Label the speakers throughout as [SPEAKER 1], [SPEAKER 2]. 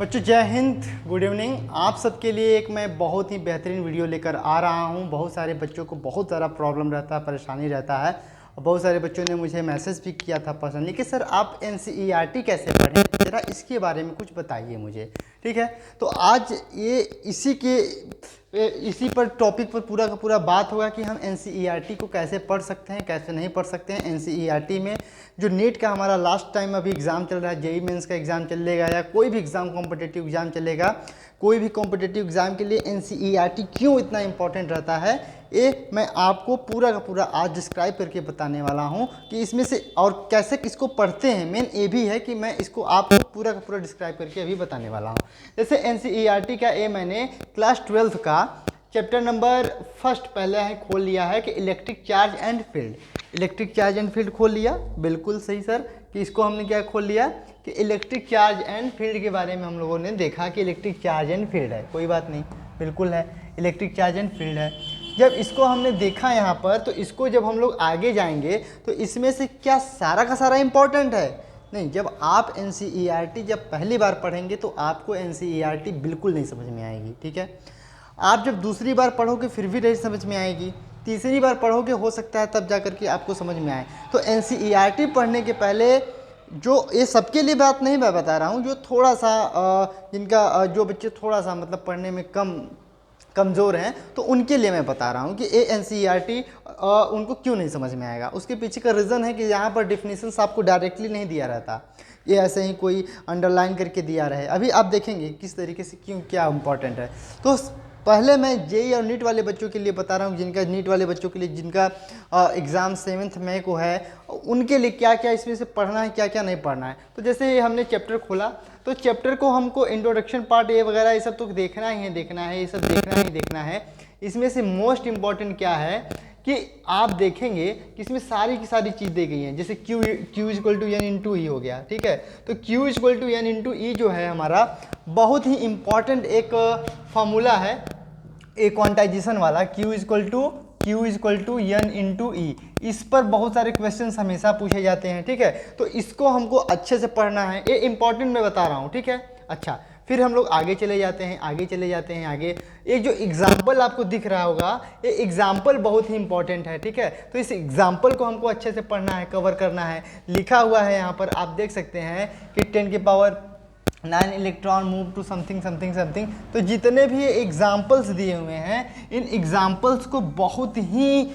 [SPEAKER 1] बच्चों जय Hind, good evening. आप सबके लिए एक मैं बहुत ही बेहतरीन वीडियो लेकर आ रहा हूं। बहुत सारे बच्चों को बहुत सारा प्रॉब्लम रहता है, परेशानी रहता है और बहुत सारे बच्चों ने मुझे मैसेज भी किया था पर्सनली कि सर आप एनसीईआरटी कैसे पढ़ें, ज़रा इसके बारे में कुछ बताइए मुझे। ठीक है, तो आज ये इसी पर टॉपिक पर पूरा का पूरा बात होगा कि हम एनसीईआरटी को कैसे पढ़ सकते हैं, कैसे नहीं पढ़ सकते हैं। एनसीईआरटी में जो नीट का हमारा लास्ट टाइम अभी एग्ज़ाम चल रहा है, जेईई मेंस का एग्ज़ाम चलेगा या कोई भी एग्ज़ाम कॉम्पिटिटिव एग्ज़ाम चलेगा, कोई भी कॉम्पिटिटिव एग्ज़ाम के लिए एनसीईआरटी क्यों इतना इंपॉर्टेंट रहता है, ये मैं आपको पूरा का पूरा आज डिस्क्राइब करके बताने वाला हूँ कि इसमें से और कैसे किसको पढ़ते हैं। मेन ये भी है कि मैं इसको आपको पूरा का पूरा डिस्क्राइब करके अभी बताने वाला हूँ। जैसे एनसीईआरटी का ये मैंने क्लास 12th का चैप्टर नंबर फर्स्ट पहले है खोल लिया है कि electric charge and field. Electric charge and field खोल लिया, बिल्कुल सही सर। कि इसको हमने क्या खोल लिया कि इलेक्ट्रिक चार्ज एंड फील्ड के बारे में हम लोगों ने देखा कि इलेक्ट्रिक चार्ज एंड फील्ड है, कोई बात नहीं, बिल्कुल है, इलेक्ट्रिक चार्ज एंड फील्ड है। जब इसको हमने देखा यहाँ पर, तो इसको जब हम लोग आगे जाएंगे तो इसमें से क्या सारा का सारा इंपॉर्टेंट है? नहीं। जब आप एनसीईआरटी जब पहली बार पढ़ेंगे तो आपको एनसीईआरटी बिल्कुल नहीं समझ में आएगी। ठीक है, आप जब दूसरी बार पढ़ोगे फिर भी नहीं समझ में आएगी, तीसरी बार पढ़ोगे हो सकता है तब जा कर के आपको समझ में आए। तो एनसीईआरटी पढ़ने के पहले जो, ये सबके लिए बात नहीं मैं बता रहा हूँ, जो थोड़ा सा जिनका जो बच्चे थोड़ा सा मतलब पढ़ने में कमज़ोर हैं तो उनके लिए मैं बता रहा हूँ कि ये एनसीईआरटी उनको क्यों नहीं समझ में आएगा। उसके पीछे का रीज़न है कि यहाँ पर डिफिनीशंस आपको डायरेक्टली नहीं दिया रहता, ये ऐसे ही कोई अंडरलाइन करके दिया रहे। अभी आप देखेंगे किस तरीके से क्यों क्या इंपॉर्टेंट है। तो पहले मैं जेईई और नीट वाले बच्चों के लिए बता रहा हूँ, जिनका नीट वाले बच्चों के लिए जिनका एग्ज़ाम 7 मई को है, उनके लिए क्या क्या इसमें से पढ़ना है, क्या क्या नहीं पढ़ना है। तो जैसे हमने चैप्टर खोला तो चैप्टर को हमको इंट्रोडक्शन पार्ट ये वगैरह ये सब तो देखना ही है, देखना है, ये सब देखना ही देखना है। इसमें से मोस्ट इम्पॉर्टेंट क्या है कि आप देखेंगे कि इसमें सारी की सारी चीज़ दी गई हैं। जैसे Q equal to n into e हो गया, ठीक है। तो Q equal to n into e जो है हमारा बहुत ही इम्पॉर्टेंट एक फार्मूला है, एक क्वांटाइजेशन वाला, Q equal to n into e. इस पर बहुत सारे क्वेश्चंस हमेशा पूछे जाते हैं। ठीक है, तो इसको हमको अच्छे से पढ़ना है, ये इंपॉर्टेंट मैं बता रहा हूँ। ठीक है, अच्छा, फिर हम लोग आगे चले जाते हैं, आगे एक जो एग्जाम्पल आपको दिख रहा होगा, ये एग्जाम्पल बहुत ही इंपॉर्टेंट है। ठीक है, तो इस एग्जाम्पल को हमको अच्छे से पढ़ना है, कवर करना है। लिखा हुआ है यहाँ पर, आप देख सकते हैं कि 10 की power 9 electron move to something something something. तो जितने भी एग्जाम्पल्स दिए हुए हैं, इन एग्जाम्पल्स को बहुत ही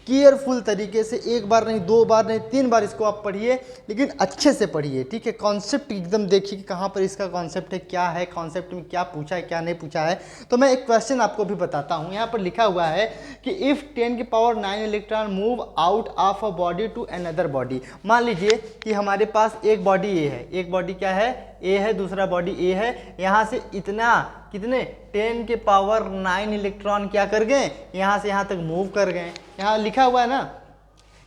[SPEAKER 1] केयरफुल तरीके से, एक बार नहीं, 2 बार नहीं, 3 बार इसको आप पढ़िए, लेकिन अच्छे से पढ़िए। ठीक है, कॉन्सेप्ट एकदम देखिए कि कहाँ पर इसका कॉन्सेप्ट है, क्या है, कॉन्सेप्ट में क्या पूछा है, क्या नहीं पूछा है। तो मैं एक क्वेश्चन आपको भी बताता हूँ। यहाँ पर लिखा हुआ है कि इफ़ 10 की power 9 electron move out of a body to another body. मान लीजिए कि हमारे पास एक बॉडी ए है, एक बॉडी क्या है, ए है, दूसरा बॉडी ए है। यहाँ से इतना कितने 10 के पावर 9 इलेक्ट्रॉन क्या कर गए, यहाँ से यहाँ तक मूव कर गए। यहाँ लिखा हुआ है ना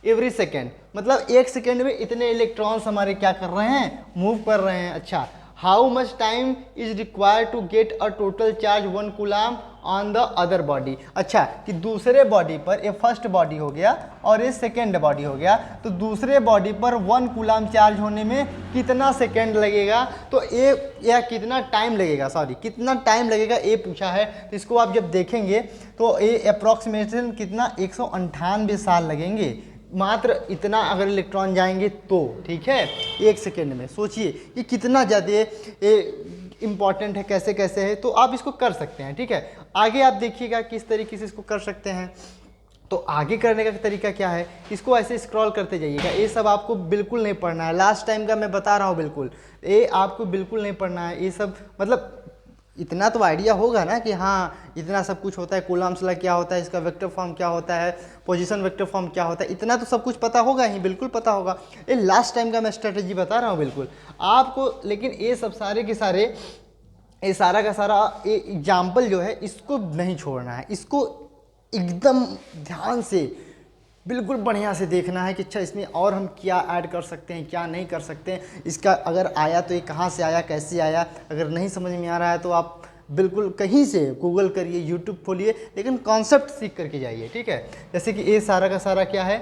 [SPEAKER 1] एवरी सेकेंड, मतलब एक सेकेंड में इतने इलेक्ट्रॉन्स हमारे क्या कर रहे हैं, मूव कर रहे हैं। अच्छा, how much time is required to get a total charge 1 coulomb on the other body. अच्छा, कि दूसरे बॉडी पर, ये फर्स्ट बॉडी हो गया और ये सेकेंड बॉडी हो गया, तो दूसरे बॉडी पर 1 कूलम चार्ज होने में कितना सेकेंड लगेगा, तो ये या कितना टाइम लगेगा, सॉरी कितना टाइम लगेगा ये पूछा है। तो इसको आप जब देखेंगे तो ये अप्रॉक्सीमेशन कितना 198 साल लगेंगे, मात्र इतना अगर इलेक्ट्रॉन जाएंगे तो। ठीक है, एक सेकेंड में सोचिए कि कितना ज़्यादा इम्पॉर्टेंट है, कैसे कैसे है। तो आप इसको कर सकते हैं। ठीक है, आगे आप देखिएगा किस तरीके से इसको कर सकते हैं। तो आगे करने का तरीका क्या है, इसको ऐसे स्क्रॉल करते जाइएगा। ये सब आपको बिल्कुल नहीं पढ़ना है, लास्ट टाइम का मैं बता रहा हूँ, बिल्कुल ये आपको बिल्कुल नहीं पढ़ना है। ये सब मतलब इतना तो आइडिया होगा ना कि हाँ इतना सब कुछ होता है, कूलम्ब्स लॉ क्या होता है, इसका वेक्टर फॉर्म क्या होता है, पोजीशन वेक्टर फॉर्म क्या होता है, इतना तो सब कुछ पता होगा ही, बिल्कुल पता होगा। ये लास्ट टाइम का मैं स्ट्रेटजी बता रहा हूँ बिल्कुल आपको। लेकिन ये सब सारे के सारे, ये सारा का सारा ये एग्जाम्पल जो है इसको नहीं छोड़ना है, इसको एकदम ध्यान से बिल्कुल बढ़िया से देखना है कि अच्छा इसमें और हम क्या ऐड कर सकते हैं, क्या नहीं कर सकते हैं। इसका अगर आया तो ये कहाँ से आया, कैसे आया। अगर नहीं समझ में आ रहा है तो आप बिल्कुल कहीं से गूगल करिए, यूट्यूब खोलिए, लेकिन कॉन्सेप्ट सीख करके जाइए। ठीक है, जैसे कि ये सारा का सारा क्या है,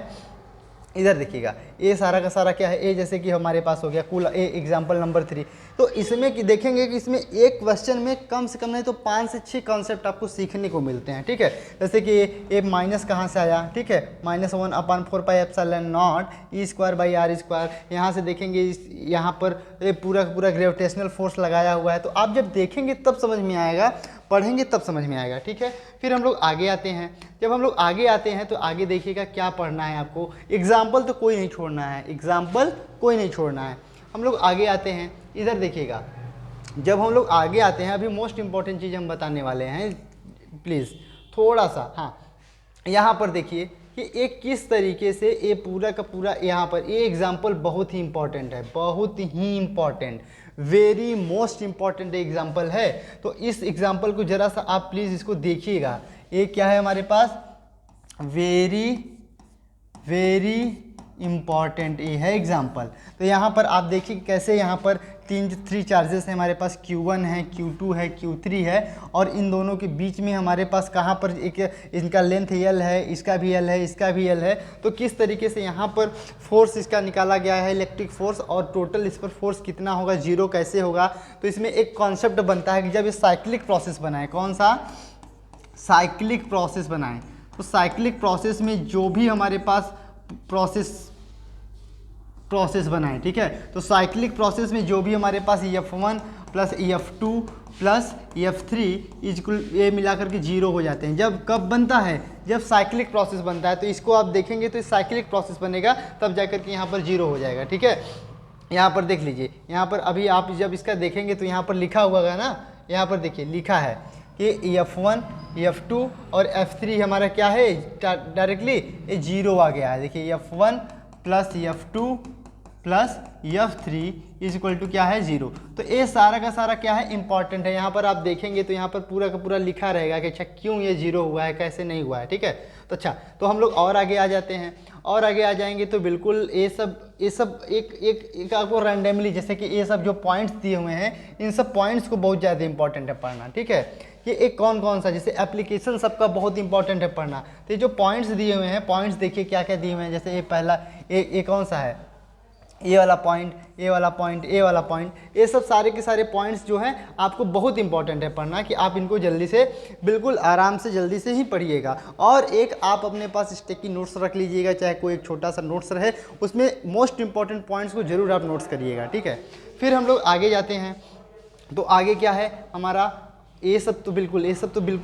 [SPEAKER 1] इधर देखिएगा ए सारा का सारा क्या है, ए जैसे कि हमारे पास हो गया कुल ए एग्जाम्पल नंबर 3। तो इसमें कि देखेंगे कि इसमें एक क्वेश्चन में कम से कम नहीं तो 5 से 6 कॉन्सेप्ट आपको सीखने को मिलते हैं, ठीक है। जैसे कि ए माइनस कहाँ से आया, ठीक है, -1/4πε0 E²/r²। यहाँ से देखेंगे यहाँ पर ये पूरा पूरा ग्रेविटेशनल फोर्स लगाया हुआ है। तो आप जब देखेंगे तब समझ में आएगा, पढ़ेंगे तब समझ में आएगा, ठीक है। फिर हम लोग आगे आते हैं। जब हम लोग आगे आते हैं तो आगे देखिएगा क्या पढ़ना है आपको। एग्जाम्पल तो कोई नहीं छोड़ना है, एग्जाम्पल कोई नहीं छोड़ना है। हम लोग आगे आते हैं, इधर देखिएगा। जब हम लोग आगे आते हैं, अभी मोस्ट इंपॉर्टेंट चीज़ हम बताने वाले हैं, प्लीज़ थोड़ा सा, हाँ यहाँ पर देखिए कि एक किस तरीके से ये पूरा का पूरा यहाँ पर ये एग्जाम्पल बहुत ही इंपॉर्टेंट है, बहुत ही important, very most important example है। तो इस एग्जाम्पल को जरा सा आप प्लीज़ इसको देखिएगा। ये क्या है हमारे पास, वेरी वेरी इंपॉर्टेंट ये है एग्जाम्पल। तो यहाँ पर आप देखिए कैसे यहाँ पर थ्री चार्जेस हैं हमारे पास, Q1 है, Q2 है, Q3 है, और इन दोनों के बीच में हमारे पास कहाँ पर एक इनका लेंथ L है, इसका भी L है, इसका भी L है। तो किस तरीके से यहाँ पर फोर्स इसका निकाला गया है, इलेक्ट्रिक फोर्स, और टोटल इस पर फोर्स कितना होगा, जीरो कैसे होगा। तो इसमें एक कॉन्सेप्ट बनता है कि जब ये साइक्लिक प्रोसेस बनाए, कौन सा, साइक्लिक प्रोसेस बनाएं, तो साइक्लिक प्रोसेस में जो भी हमारे पास प्रोसेस बनाएं, ठीक है। तो साइक्लिक प्रोसेस में जो भी हमारे पास F1 plus F2 plus F3 equal ये मिलाकर के 0 हो जाते हैं। जब कब बनता है, जब साइक्लिक प्रोसेस बनता है। तो इसको आप देखेंगे तो साइक्लिक प्रोसेस बनेगा, तब जाकर के यहाँ पर 0 हो जाएगा, ठीक है। यहाँ पर देख लीजिए, यहाँ पर अभी आप जब इसका देखेंगे तो यहाँ पर लिखा हुआ है ना, यहाँ पर देखिए लिखा है कि F1 F2 और F3 हमारा क्या है, डायरेक्टली ये 0 आ गया है। देखिए F1 plus F2 plus F3 is equal to क्या है, 0। तो ये सारा का सारा क्या है, इंपॉर्टेंट है। यहाँ पर आप देखेंगे तो यहाँ पर पूरा का पूरा लिखा रहेगा कि अच्छा क्यों ये 0 हुआ है, कैसे नहीं हुआ है, ठीक है। तो अच्छा, तो हम लोग और आगे आ जाते हैं, और आगे आ जाएंगे तो बिल्कुल ये सब एक आपको रैंडमली, जैसे कि ये सब जो पॉइंट्स दिए हुए हैं, इन सब पॉइंट्स को बहुत ज़्यादा इंपॉर्टेंट है पढ़ना, ठीक है। ये एक कौन कौन सा, जैसे एप्लीकेशन सबका बहुत इंपॉर्टेंट है पढ़ना। तो ये जो पॉइंट्स दिए हुए हैं, पॉइंट्स देखिए क्या क्या दिए हुए हैं। जैसे ये पहला ये कौन सा है, ये वाला पॉइंट, ये वाला पॉइंट, ये वाला पॉइंट, ये सब सारे के सारे पॉइंट्स जो हैं आपको बहुत इंपॉर्टेंट है पढ़ना, कि आप इनको जल्दी से, बिल्कुल आराम से जल्दी से ही पढ़िएगा। और एक आप अपने पास स्टिकी नोट्स रख लीजिएगा, चाहे कोई एक छोटा सा नोट्स रहे, उसमें मोस्ट इंपॉर्टेंट पॉइंट्स को जरूर आप नोट्स करिएगा, ठीक है। फिर हम लोग आगे जाते हैं। तो आगे क्या है हमारा, ये सब तो बिल्कुल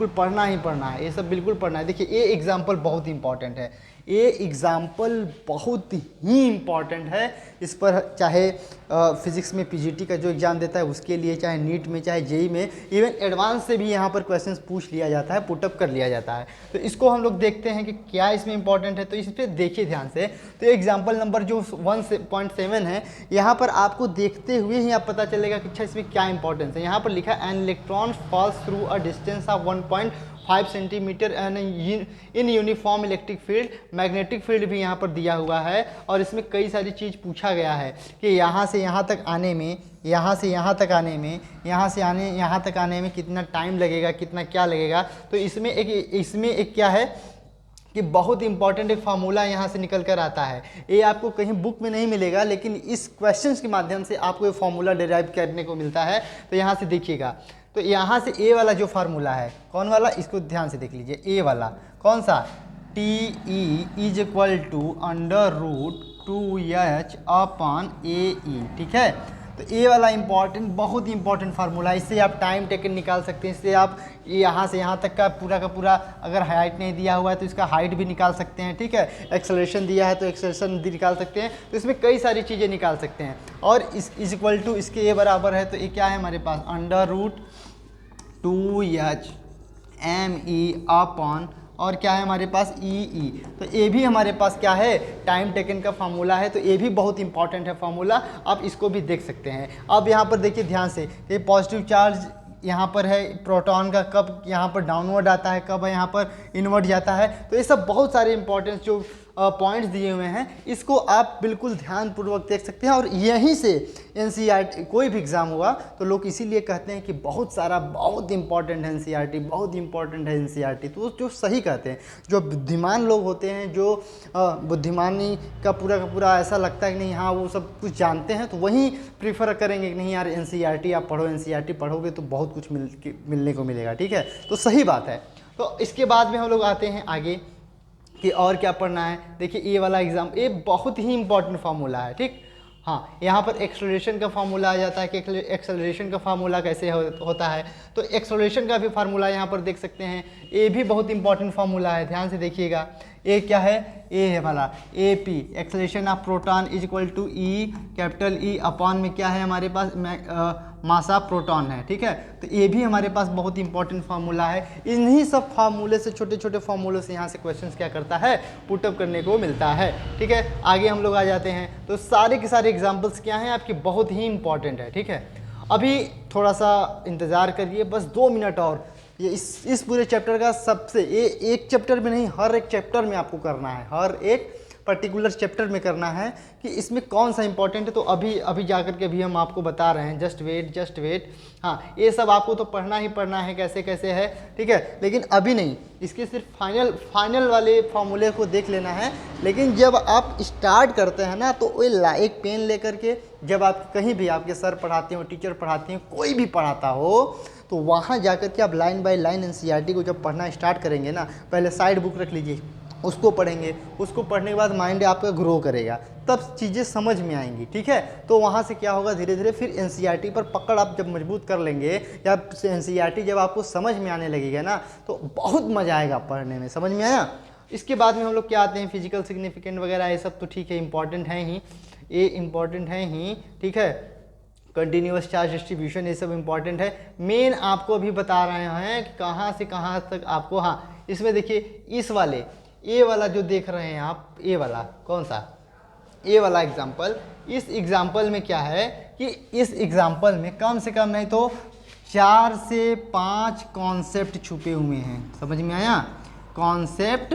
[SPEAKER 1] पढ़ना ही पढ़ना है, ये सब बिल्कुल पढ़ना है। देखिए ये एग्जाम्पल बहुत इंपॉर्टेंट है, ये एग्जाम्पल बहुत ही इम्पॉर्टेंट है। इस पर चाहे फिज़िक्स में पीजीटी का जो एग्ज़ाम देता है उसके लिए, चाहे नीट में, चाहे जेई में, इवन एडवांस से भी यहाँ पर क्वेश्चंस पूछ लिया जाता है, पुटअप कर लिया जाता है। तो इसको हम लोग देखते हैं कि क्या इसमें इंपॉर्टेंट है। तो इस पर देखिए ध्यान से। तो एग्जाम्पल नंबर जो 1.7 है, यहाँ पर आपको देखते हुए ही आप पता चलेगा कि अच्छा इसमें क्या इंपॉर्टेंस है। यहाँ पर लिखा है an electron falls through a distance of 1.5 centimetre in uniform electric field. Magnetic field भी यहाँ पर दिया हुआ है, और इसमें कई सारी चीज़ पूछा गया है कि यहाँ से यहाँ तक आने में, यहाँ से यहाँ तक आने में, यहाँ से यहाँ तक आने में कितना टाइम लगेगा, कितना क्या लगेगा। तो इसमें एक क्या है कि बहुत इंपॉर्टेंट एक फार्मूला यहाँ से निकल कर आता है। ये आपको कहीं बुक में नहीं मिलेगा, लेकिन इस क्वेश्चंस के माध्यम से आपको ये फार्मूला डिराइव करने को मिलता है। तो यहाँ से देखिएगा, तो यहाँ से ए वाला जो फार्मूला है, कौन वाला, इसको ध्यान से देख लीजिए। ए वाला कौन सा, TE is equal to √2h/AE, ठीक है। तो ए वाला बहुत इंपॉर्टेंट फार्मूला है। इससे आप टाइम टेकन निकाल सकते हैं। इससे आप यहाँ से यहाँ तक का पूरा अगर हाइट नहीं दिया हुआ है तो इसका हाइट भी निकाल सकते हैं, ठीक है। एक्सेलरेशन दिया है तो एक्सेलरेशन भी निकाल सकते हैं। तो इसमें कई सारी चीज़ें निकाल सकते हैं। और इज इक्वल टू इसके ए बराबर है, तो ये क्या है हमारे पास, √2HME/ और क्या है हमारे पास, EE। तो ये भी हमारे पास क्या है, टाइम टेकन का फार्मूला है। तो ये भी बहुत इंपॉर्टेंट है फार्मूला, आप इसको भी देख सकते हैं। अब यहाँ पर देखिए ध्यान से कि पॉजिटिव चार्ज यहाँ पर है प्रोटॉन का, कब यहाँ पर डाउनवर्ड आता है, कब यहाँ पर इनवर्ड जाता है। तो ये सब बहुत सारे इंपॉर्टेंस जो पॉइंट्स दिए हुए हैं, इसको आप बिल्कुल ध्यानपूर्वक देख सकते हैं। और यहीं से एनसीईआरटी कोई भी एग्ज़ाम हुआ तो लोग इसीलिए कहते हैं कि बहुत सारा बहुत इंपॉर्टेंट है एनसीईआरटी, बहुत इंपॉर्टेंट है एनसीईआरटी। तो जो सही कहते हैं, जो बुद्धिमान लोग होते हैं, जो बुद्धिमानी का पूरा ऐसा लगता है कि नहीं हाँ वो सब कुछ जानते हैं, तो वहीं प्रीफर करेंगे कि नहीं यार एनसीईआरटी आप पढ़ो, एनसीईआरटी पढ़ोगे तो बहुत कुछ मिलने को मिलेगा। ठीक है, तो सही बात है। तो इसके बाद में हम लोग आते हैं आगे कि और क्या पढ़ना है। देखिए ये वाला एग्जाम, ये बहुत ही इंपॉर्टेंट फार्मूला है। ठीक, हाँ, यहाँ पर एक्सेलरेशन का फार्मूला आ जाता है कि एक्सेलरेशन का फार्मूला कैसे होता है। तो एक्सेलरेशन का भी फार्मूला यहाँ पर देख सकते हैं, ये भी बहुत इंपॉर्टेंट फार्मूला है, ध्यान से देखिएगा। ए क्या है, ए है वाला A P, acceleration of proton is equal to E, capital E upon में क्या है हमारे पास मास ऑफ प्रोटॉन है। ठीक है, तो ये भी हमारे पास बहुत इंपॉर्टेंट फार्मूला है। इन्हीं सब फार्मूले से, छोटे छोटे फार्मूले से यहाँ से क्वेश्चंस क्या करता है, पुटअप करने को मिलता है। ठीक है, आगे हम लोग आ जाते हैं। तो सारे के सारे एग्जाम्पल्स क्या हैं आपके, बहुत ही इंपॉर्टेंट है। ठीक है, अभी थोड़ा सा इंतज़ार करिए, बस 2 मिनट और। ये इस पूरे चैप्टर का सबसे, ये एक चैप्टर में नहीं, हर एक चैप्टर में आपको करना है, हर एक पर्टिकुलर चैप्टर में करना है कि इसमें कौन सा इंपॉर्टेंट है। तो अभी जाकर के भी हम आपको बता रहे हैं, जस्ट वेट। हाँ, ये सब आपको तो पढ़ना ही पढ़ना है, कैसे कैसे है। ठीक है, लेकिन अभी नहीं, इसके सिर्फ फाइनल वाले फार्मूले को देख लेना है। लेकिन जब आप स्टार्ट करते हैं ना, तो एक पेन लेकर के, जब आप कहीं भी आपके सर पढ़ाते हो, टीचर पढ़ाते हैं, कोई भी पढ़ाता हो, तो वहाँ जाकर के आप लाइन बाय लाइन एनसीईआरटी को जब पढ़ना स्टार्ट करेंगे ना, पहले साइड बुक रख लीजिए, उसको पढ़ेंगे, उसको पढ़ने के बाद माइंड आपका ग्रो करेगा, तब चीज़ें समझ में आएंगी। ठीक है, तो वहाँ से क्या होगा, धीरे धीरे फिर एनसीईआरटी पर पकड़ आप जब मजबूत कर लेंगे, या एनसीईआरटी जब आपको समझ में आने लगेगा ना, तो बहुत मज़ा आएगा पढ़ने में। समझ में आया। इसके बाद में हम लोग क्या आते हैं, फिजिकल सिग्निफिकेंट वगैरह, ये सब तो ठीक है, इंपॉर्टेंट है ही, ये इंपॉर्टेंट है ही। ठीक है, कंटिन्यूअस चार्ज डिस्ट्रीब्यूशन, ये सब इंपॉर्टेंट है। मेन आपको अभी बता रहे हैं कि कहाँ से कहाँ तक आपको, हाँ इसमें देखिए, इस वाले ए वाला जो देख रहे हैं आप, ए वाला कौन सा, ए वाला एग्जाम्पल, इस एग्जाम्पल में क्या है कि इस एग्जाम्पल में कम से कम नहीं तो 4 से 5 कॉन्सेप्ट छुपे हुए हैं। समझ में आया, कॉन्सेप्ट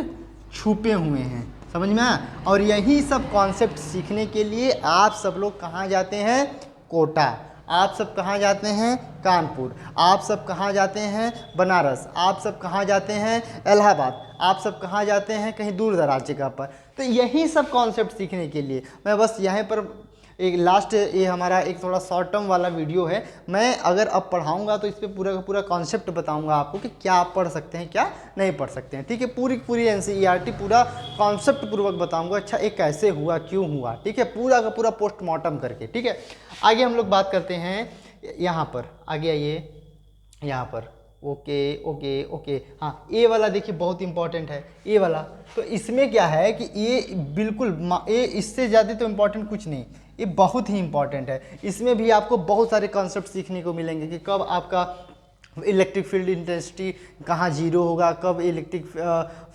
[SPEAKER 1] छुपे हुए हैं, समझ में आया। और यही सब कॉन्सेप्ट सीखने के लिए आप सब लोग कहाँ जाते हैं, कोटा। आप सब कहाँ जाते हैं, कानपुर। आप सब कहाँ जाते हैं, बनारस। आप सब कहाँ जाते हैं, इलाहाबाद। आप सब कहाँ जाते हैं, कहीं दूर दराज जगह पर। तो यही सब कॉन्सेप्ट सीखने के लिए मैं बस यहाँ पर एक लास्ट, ये हमारा एक थोड़ा शॉर्ट टर्म वाला वीडियो है। मैं अगर अब पढ़ाऊँगा तो इस पर पूरा का पूरा कॉन्सेप्ट बताऊँगा आपको कि क्या आप पढ़ सकते हैं, क्या नहीं पढ़ सकते हैं। ठीक है, पूरी एनसीईआरटी पूरा कॉन्सेप्ट पूर्वक बताऊँगा। अच्छा, ये कैसे हुआ, क्यों हुआ। ठीक है, पूरा का पूरा पोस्टमार्टम करके। ठीक है, आगे हम लोग बात करते हैं यहाँ पर, आगे आइए यहाँ पर। ओके, हाँ, ए वाला देखिए बहुत इंपॉर्टेंट है, ए वाला। तो इसमें क्या है कि ये बिल्कुल, ये इससे ज़्यादा तो इम्पॉर्टेंट कुछ नहीं, ये बहुत ही इंपॉर्टेंट है। इसमें भी आपको बहुत सारे कॉन्सेप्ट सीखने को मिलेंगे कि कब आपका इलेक्ट्रिक फील्ड इंटेंसिटी कहाँ जीरो होगा, कब इलेक्ट्रिक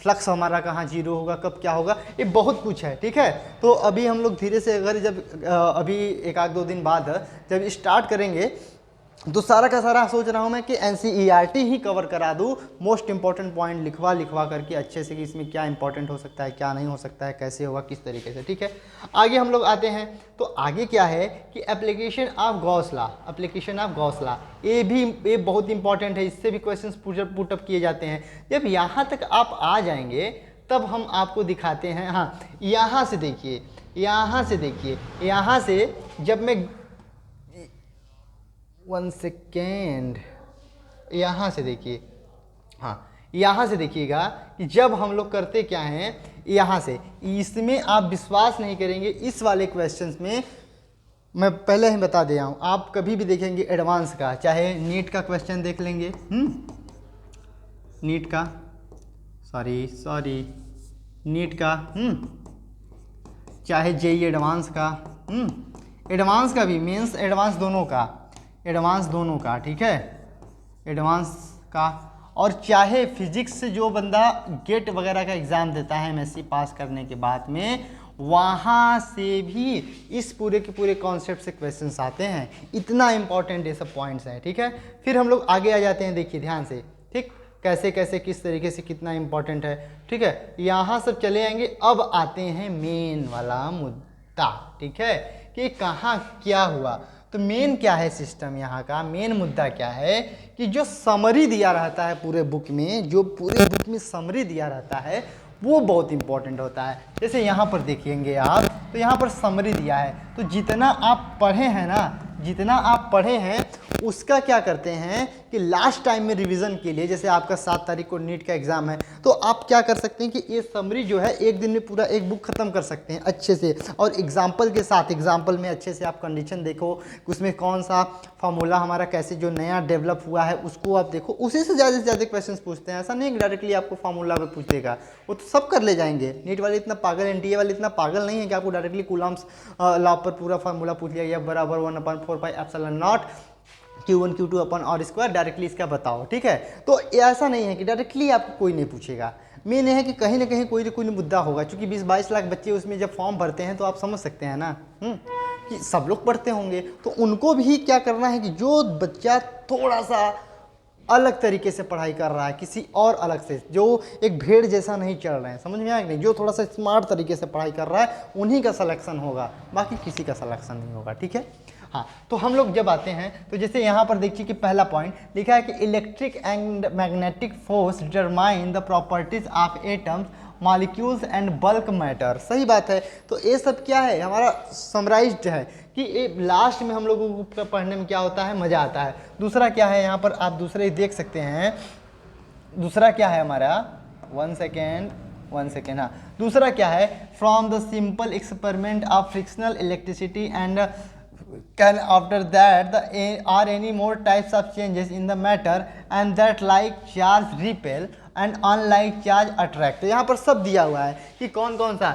[SPEAKER 1] फ्लक्स हमारा कहाँ जीरो होगा, कब क्या होगा, ये बहुत कुछ है। ठीक है, तो अभी हम लोग धीरे से, अगर जब अभी 1-2 दिन बाद जब स्टार्ट करेंगे, तो सारा का सारा सोच रहा हूँ मैं कि एनसीईआरटी ही कवर करा दूँ, मोस्ट इंपॉर्टेंट पॉइंट लिखवा करके अच्छे से कि इसमें क्या इंपॉर्टेंट हो सकता है, क्या नहीं हो सकता है, कैसे होगा, किस तरीके से। ठीक है, आगे हम लोग आते हैं। तो आगे क्या है कि एप्लीकेशन ऑफ गॉस लॉ, ये बहुत इंपॉर्टेंट है। इससे भी क्वेश्चन पुटअप किए जाते हैं। जब यहाँ तक आप आ जाएंगे तब हम आपको दिखाते हैं। हाँ, यहाँ से देखिए, यहाँ से जब मैं 1 सेकेंड, यहाँ से देखिए, हाँ यहाँ से देखिएगा कि जब हम लोग करते क्या हैं, यहाँ से, इसमें आप विश्वास नहीं करेंगे, इस वाले क्वेश्चंस में मैं पहले ही बता दे रहा हूँ, आप कभी भी देखेंगे एडवांस का, चाहे नीट का क्वेश्चन देख लेंगे, नीट का, सॉरी नीट का, चाहे जेई एडवांस का, एडवांस का भी, मेंस एडवांस दोनों का, ठीक है, एडवांस का, और चाहे फिजिक्स से जो बंदा गेट वगैरह का एग्ज़ाम देता है एमएससी पास करने के बाद में, वहाँ से भी इस पूरे के पूरे कॉन्सेप्ट से क्वेश्चंस आते हैं। इतना इंपॉर्टेंट ये सब पॉइंट्स हैं, ठीक है। फिर हम लोग आगे आ जाते हैं, देखिए ध्यान से, ठीक। कैसे कैसे किस तरीके से कितना इंपॉर्टेंट है, ठीक है, यहाँ सब चले आएंगे। अब आते हैं मेन वाला मुद्दा, ठीक है, कि कहाँ क्या हुआ। तो मेन क्या है सिस्टम, यहाँ का मेन मुद्दा क्या है कि जो समरी दिया रहता है पूरे बुक में, जो पूरे बुक में समरी दिया रहता है वो बहुत इंपॉर्टेंट होता है। जैसे यहाँ पर देखेंगे आप, तो यहाँ पर समरी दिया है, तो जितना आप पढ़े हैं ना, जितना आप पढ़े हैं उसका क्या करते हैं कि लास्ट टाइम में रिवीजन के लिए, जैसे आपका 7 तारीख को नीट का एग्जाम है, तो आप क्या कर सकते हैं कि ये समरी जो है एक दिन में पूरा एक बुक खत्म कर सकते हैं अच्छे से, और एग्जाम्पल के साथ, एग्जाम्पल में अच्छे से आप कंडीशन देखो, उसमें कौन सा फार्मूला हमारा कैसे जो नया डेवलप हुआ है उसको आप देखो, उसी से ज़्यादा क्वेश्चन पूछते हैं। ऐसा नहीं कि डायरेक्टली आपको फार्मूला पे पूछेगा, वो तो सब कर ले जाएंगे। नीट वाले इतना पागल, एनटीए वाले इतना पागल नहीं है कि आपको डायरेक्टली कूलम्स लॉ पर पूरा फार्मूला पूछ लिया, या बराबर 1/4πε0 Q1 Q2 अपन और स्क्वायर डायरेक्टली इसका बताओ, ठीक है। तो ऐसा नहीं है कि डायरेक्टली आपको कोई नहीं पूछेगा। मेन है कि कहीं ना कहीं कोई ना कोई मुद्दा होगा, क्योंकि 20-22 लाख बच्चे उसमें जब फॉर्म भरते हैं तो आप समझ सकते हैं ना कि सब लोग पढ़ते होंगे, तो उनको भी क्या करना है कि जो बच्चा थोड़ा सा अलग तरीके से पढ़ाई कर रहा है, किसी और अलग से, जो एक भेड़ जैसा नहीं चल रहे हैं, समझ में आया कि नहीं, जो थोड़ा सा स्मार्ट तरीके से पढ़ाई कर रहा है उन्हीं का सिलेक्शन होगा, बाकी किसी का सिलेक्शन नहीं होगा, ठीक है। हाँ, तो हम लोग जब आते हैं तो जैसे यहाँ पर देखिए कि पहला पॉइंट लिखा है कि electric and magnetic force determine the properties of atoms, molecules and bulk matter. सही बात है। तो ये सब क्या है, हमारा समराइज्ड है कि ये लास्ट में हम लोगों को पढ़ने में क्या होता है, मज़ा आता है। दूसरा क्या है, यहाँ पर आप दूसरे देख सकते हैं, दूसरा क्या है हमारा, वन सेकेंड हाँ, दूसरा क्या है, from the simple experiment of frictional electricity and can after that the are any more types of changes in the matter and that like charge repel and unlike charge attract। तो यहाँ पर सब दिया हुआ है कि कौन कौन सा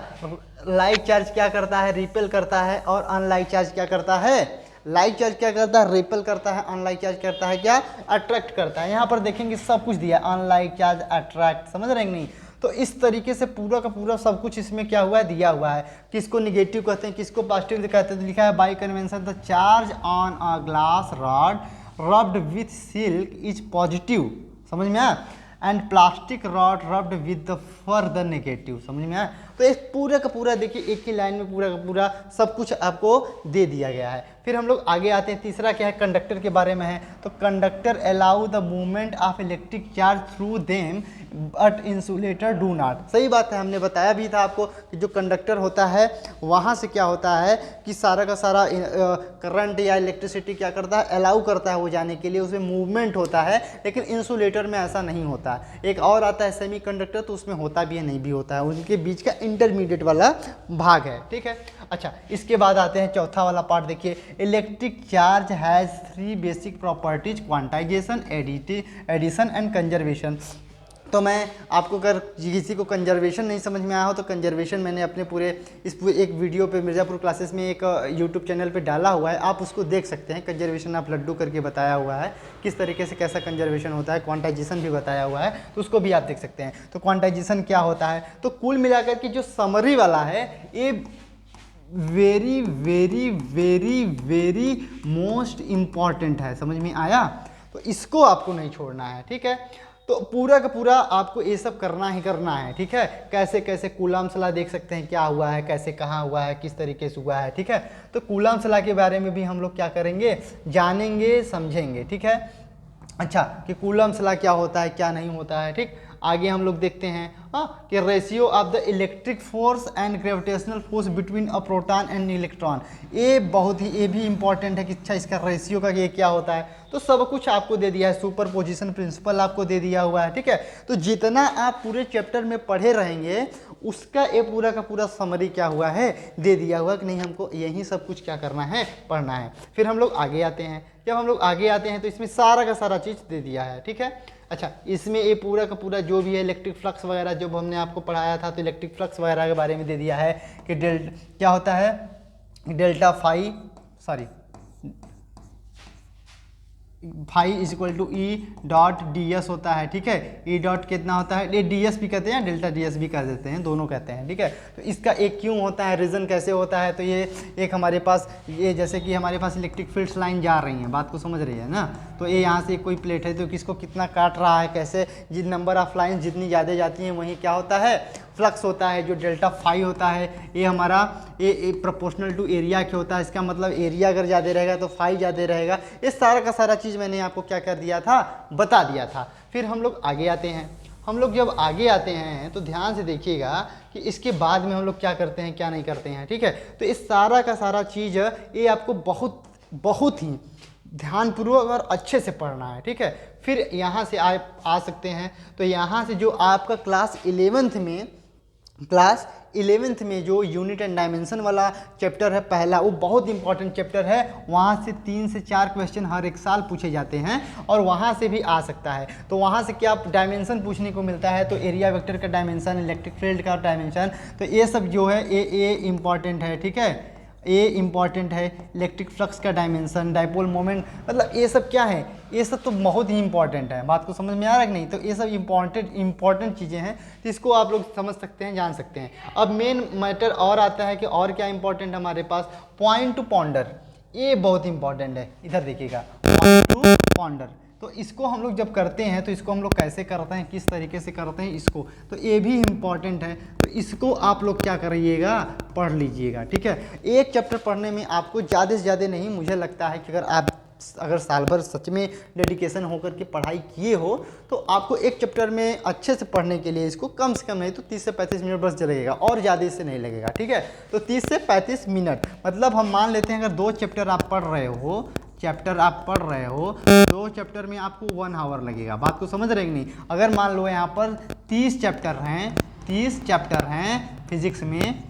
[SPEAKER 1] लाइक चार्ज क्या करता है, रिपेल करता है, और अनलाइक चार्ज क्या करता है, लाइक चार्ज क्या करता है, रिपेल करता है, अनलाइक चार्ज करता है क्या, अट्रैक्ट करता है। यहाँ पर देखेंगे सब कुछ दिया, अनलाइक चार्ज, अट्रैक्ट, समझ रहे हैं नहीं। तो इस तरीके से पूरा का पूरा सब कुछ इसमें क्या हुआ है, दिया हुआ है। किसको निगेटिव कहते हैं, किसको पॉजिटिव कहते हैं, तो लिखा है bye convention the charge on a glass rod rubbed with silk is positive, समझ में आया, and plastic rod rubbed with the further negative, समझ में आया। तो इस पूरा का पूरा देखिए एक ही लाइन में पूरा का पूरा सब कुछ आपको दे दिया गया है। फिर हम लोग आगे आते हैं, तीसरा क्या है, कंडक्टर के बारे में है। तो conductor allow the movement of electric charge through them but insulator do not. सही बात है, हमने बताया भी था आपको कि जो कंडक्टर होता है वहाँ से क्या होता है कि सारा का सारा करंट या इलेक्ट्रिसिटी क्या करता है, अलाउ करता है वो जाने के लिए, उसमें मूवमेंट होता है। लेकिन इंसुलेटर में ऐसा नहीं होता है। एक और आता है सेमी कंडक्टर, तो उसमें होता भी है नहीं भी होता है, उनके बीच का इंटरमीडिएट वाला भाग है, ठीक है। अच्छा, इसके बाद आते हैं चौथा वाला पार्ट, देखिए electric charge has 3 basic properties, quantization, addition and conservation. तो मैं आपको अगर किसी को कंजर्वेशन नहीं समझ में आया हो तो कंजर्वेशन मैंने अपने पूरे एक वीडियो पे मिर्ज़ापुर क्लासेस में एक यूट्यूब चैनल पे डाला हुआ है, आप उसको देख सकते हैं। कंजर्वेशन आप लड्डू करके बताया हुआ है, किस तरीके से कैसा कंजर्वेशन होता है, क्वांटाइजेशन भी बताया हुआ है, तो उसको भी आप देख सकते हैं। तो क्वांटाइजेशन क्या होता है, तो कुल मिलाकर के जो समरी वाला है ये very very very very most important है, समझ में आया। तो इसको आपको नहीं छोड़ना है, ठीक है। तो पूरा का पूरा आपको ये सब करना ही करना है, ठीक है। कैसे कैसे कूलम्स लॉ देख सकते हैं क्या हुआ है, कैसे कहाँ हुआ है, किस तरीके से हुआ है, ठीक है। तो कूलम्स लॉ के बारे में भी हम लोग क्या करेंगे, जानेंगे, समझेंगे, ठीक है। अच्छा, कि कूलम्स लॉ क्या होता है, क्या नहीं होता है, ठीक। आगे हम लोग देखते हैं कि ratio of the electric force and gravitational force between a proton and electron. ये बहुत ही, ये भी इंपॉर्टेंट है कि अच्छा इसका रेशियो का ये क्या होता है। तो सब कुछ आपको दे दिया है, सुपरपोजिशन प्रिंसिपल आपको दे दिया हुआ है, ठीक है। तो जितना आप पूरे चैप्टर में पढ़े रहेंगे उसका ये पूरा का पूरा समरी क्या हुआ है, दे दिया हुआ कि नहीं, हमको यही सब कुछ क्या करना है, पढ़ना है। फिर हम लोग आगे आते हैं, जब हम लोग आगे आते हैं तो इसमें सारा का सारा चीज़ दे दिया है, ठीक है। अच्छा, इसमें ये पूरा का पूरा जो भी है इलेक्ट्रिक फ्लक्स वगैरह जब हमने आपको पढ़ाया था, तो इलेक्ट्रिक फ्लक्स वगैरह के बारे में दे दिया है कि क्या होता है, delta phi, sorry phi is equal to E dot D S होता है, ठीक है। ई डॉट कितना होता है, ये डी एस भी कहते हैं, डेल्टा डी एस भी कह देते हैं, दोनों कहते हैं, ठीक है। तो इसका एक क्यों होता है, रीज़न कैसे होता है, तो ये एक हमारे पास ये जैसे कि हमारे पास इलेक्ट्रिक फील्ड्स लाइन जा रही हैं, बात को समझ रही है ना। तो ये यहाँ से कोई प्लेट है तो किसको कितना काट रहा है, कैसे, जिन नंबर ऑफ लाइन जितनी ज़्यादा जाती हैं वहीं क्या होता है, फ्लक्स होता है, जो डेल्टा फाई होता है ये हमारा ये प्रोपोर्शनल टू एरिया क्या होता है। इसका मतलब एरिया अगर ज़्यादा रहेगा तो फाई ज़्यादा रहेगा। ये सारा का सारा चीज़ मैंने आपको क्या कर दिया था, बता दिया था। फिर हम लोग आगे आते हैं। हम लोग जब आगे आते हैं तो ध्यान से देखिएगा कि इसके बाद में हम लोग क्या करते हैं क्या नहीं करते हैं, ठीक है। तो इस सारा का सारा चीज़ ये आपको बहुत ही ध्यानपूर्वक और अच्छे से पढ़ना है, ठीक है। फिर यहाँ से आ सकते हैं। तो यहाँ से जो आपका क्लास 11th में जो यूनिट एंड डायमेंशन वाला चैप्टर है पहला, वो बहुत इंपॉर्टेंट चैप्टर है। वहाँ से 3 से 4 क्वेश्चन हर एक साल पूछे जाते हैं और वहाँ से भी आ सकता है। तो वहाँ से क्या डायमेंशन पूछने को मिलता है, तो एरिया वेक्टर का डायमेंशन, इलेक्ट्रिक फील्ड का डायमेंशन, तो ये सब जो है ये इम्पॉर्टेंट है, ठीक है। ये इम्पॉर्टेंट है, इलेक्ट्रिक फ्लक्स का डायमेंशन, डाइपोल मोमेंट, मतलब ये सब क्या है, ये सब तो बहुत ही इंपॉर्टेंट है। बात को समझ में आ रहा है कि नहीं। तो ये सब इंपॉर्टेंट चीज़ें हैं जिसको आप लोग समझ सकते हैं, जान सकते हैं। अब मेन मैटर और आता है कि और क्या इंपॉर्टेंट है हमारे पास, पॉइंट टू पॉन्डर, ये बहुत इंपॉर्टेंट है। इधर देखिएगा, पॉइंट टू पॉन्डर। तो इसको हम लोग जब करते हैं तो इसको हम लोग कैसे करते हैं, किस तरीके से करते हैं इसको, तो ये भी इम्पॉर्टेंट है। तो इसको आप लोग क्या करिएगा, पढ़ लीजिएगा, ठीक है। एक चैप्टर पढ़ने में आपको ज़्यादा से ज़्यादा नहीं, मुझे लगता है कि अगर साल भर सच में डेडिकेशन होकर के पढ़ाई किए हो तो आपको एक चैप्टर में अच्छे से पढ़ने के लिए इसको कम से कम नहीं तो 30 से 35 मिनट बस लगेगा, और ज़्यादा इससे नहीं लगेगा, ठीक है। तो 30 से 35 मिनट, मतलब हम मान लेते हैं अगर 2 चैप्टर आप पढ़ रहे हो, 2 चैप्टर में आपको 1 आवर लगेगा। बात को समझ रहे हैं नहीं। अगर मान लो यहाँ पर 30 चैप्टर हैं फिजिक्स में,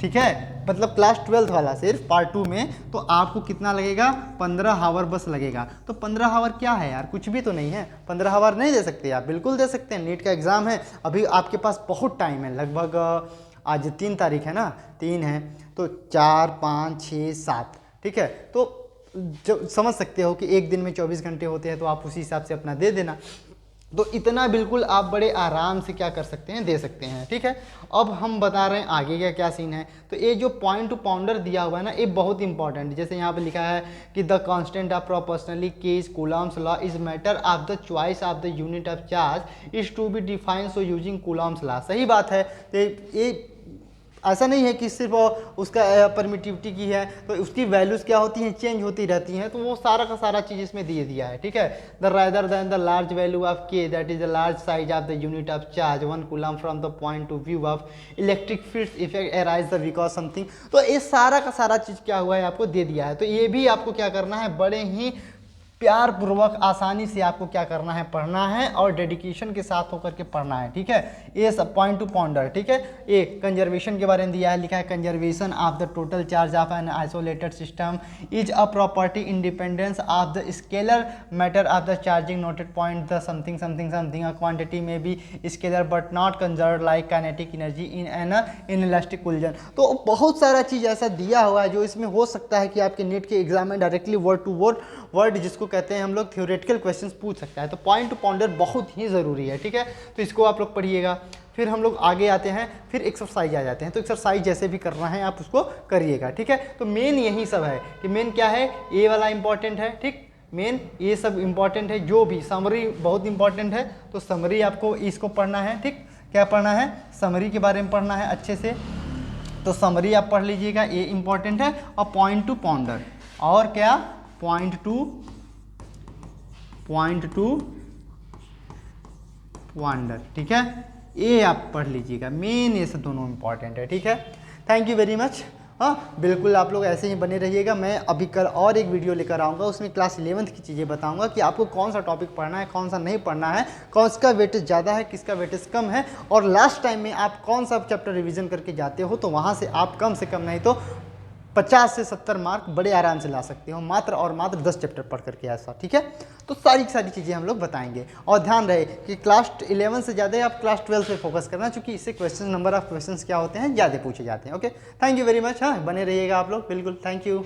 [SPEAKER 1] ठीक है, मतलब क्लास 12th वाला सिर्फ पार्ट 2 में, तो आपको कितना लगेगा, 15 आवर बस लगेगा। तो 15 आवर क्या है यार, कुछ भी तो नहीं है। 15 आवर नहीं दे सकते आप, बिल्कुल दे सकते हैं। नीट का एग्ज़ाम है, अभी आपके पास बहुत टाइम है, लगभग आज 3 तारीख है ना, 3 है, तो 4, 5, 6, 7, ठीक है। तो जो समझ सकते हो कि एक दिन में 24 घंटे होते हैं, तो आप उसी हिसाब से अपना दे देना। तो इतना बिल्कुल आप बड़े आराम से क्या कर सकते हैं, दे सकते हैं, ठीक है। अब हम बता रहे हैं आगे का क्या सीन है। तो ये जो पॉइंट टू पॉन्डर दिया हुआ है ना, ये बहुत इंपॉर्टेंट है। जैसे यहाँ पे लिखा है कि the constant of proportionally k's Coulomb's law is matter of the choice of the unit of charge is to be defined so using Coulomb's law. सही बात है। तो ये ऐसा नहीं है कि सिर्फ उसका परमिटिविटी की है, तो उसकी वैल्यूज़ क्या होती हैं, चेंज होती रहती हैं। तो वो सारा का सारा चीज़ इसमें दे दिया है, ठीक है। The rather than the large value of k that is the large size of the unit of charge 1 coulomb from the point to view of electric field effect arise the because something. तो ये सारा का सारा चीज़ क्या हुआ है, आपको दे दिया है। तो ये भी आपको क्या करना है, बड़े ही प्यार पूर्वक आसानी से आपको क्या करना है, पढ़ना है, और डेडिकेशन के साथ होकर के पढ़ना है, ठीक है। ये सब पॉइंट टू पॉन्डर, ठीक है। ये कंजर्वेशन के बारे में दिया है, लिखा है conservation of the total charge of an isolated system is a property independence of the scalar matter of the charging noted point the something something something a quantity में be scalar but not conserve like kinetic energy in an inelastic collision. तो बहुत सारा चीज़ ऐसा दिया हुआ है जो इसमें हो सकता है कि आपके नीट के एग्जाम में डायरेक्टली वर्ड टू वर्ड जिसको कहते हैं हम लोग थ्योरेटिकल क्वेश्चंस पूछ सकता है। तो पॉइंट टू पॉन्डर बहुत ही ज़रूरी है, ठीक है। तो इसको आप लोग पढ़िएगा। फिर हम लोग आगे आते हैं, फिर एक्सरसाइज आ जाते हैं। तो एक्सरसाइज जैसे भी करना है आप उसको करिएगा, ठीक है। तो मेन यही सब है कि मेन क्या है, ये वाला इंपॉर्टेंट है, ठीक। मेन ये सब इंपॉर्टेंट है, जो भी समरी बहुत इंपॉर्टेंट है। तो समरी आपको इसको पढ़ना है, ठीक। क्या पढ़ना है, समरी के बारे में पढ़ना है अच्छे से। तो समरी आप पढ़ लीजिएगा, ये इंपॉर्टेंट है। और पॉइंट टू पॉन्डर, और क्या, पॉइंट टू पॉन्डर, ठीक है। ये आप पढ़ लीजिएगा, मेन ये सब दोनों इंपॉर्टेंट है, ठीक है। Thank you very much. हाँ, बिल्कुल आप लोग ऐसे ही बने रहिएगा। मैं अभी कल और एक वीडियो लेकर आऊँगा, उसमें क्लास 11th की चीज़ें बताऊँगा कि आपको कौन सा टॉपिक पढ़ना है, कौन सा नहीं पढ़ना है, कौन सा वेटेज ज़्यादा है, किसका वेटेज कम है, और लास्ट टाइम में आप कौन सा चैप्टर रिवीजन करके जाते हो, तो वहाँ से आप कम से कम नहीं तो 50 से 70 मार्क बड़े आराम से ला सकते हो, मात्र और मात्र 10 चैप्टर पढ़ करके ऐसा, ठीक है। तो सारी चीज़ें हम लोग बताएंगे। और ध्यान रहे कि क्लास 11 से ज़्यादा आप क्लास 12 पे फोकस करना, क्योंकि इससे क्वेश्चन नंबर ऑफ क्वेश्चंस क्या होते हैं, ज़्यादा पूछे जाते हैं। Okay, thank you very much. हाँ, बने रहिएगा आप लोग, बिल्कुल, थैंक यू।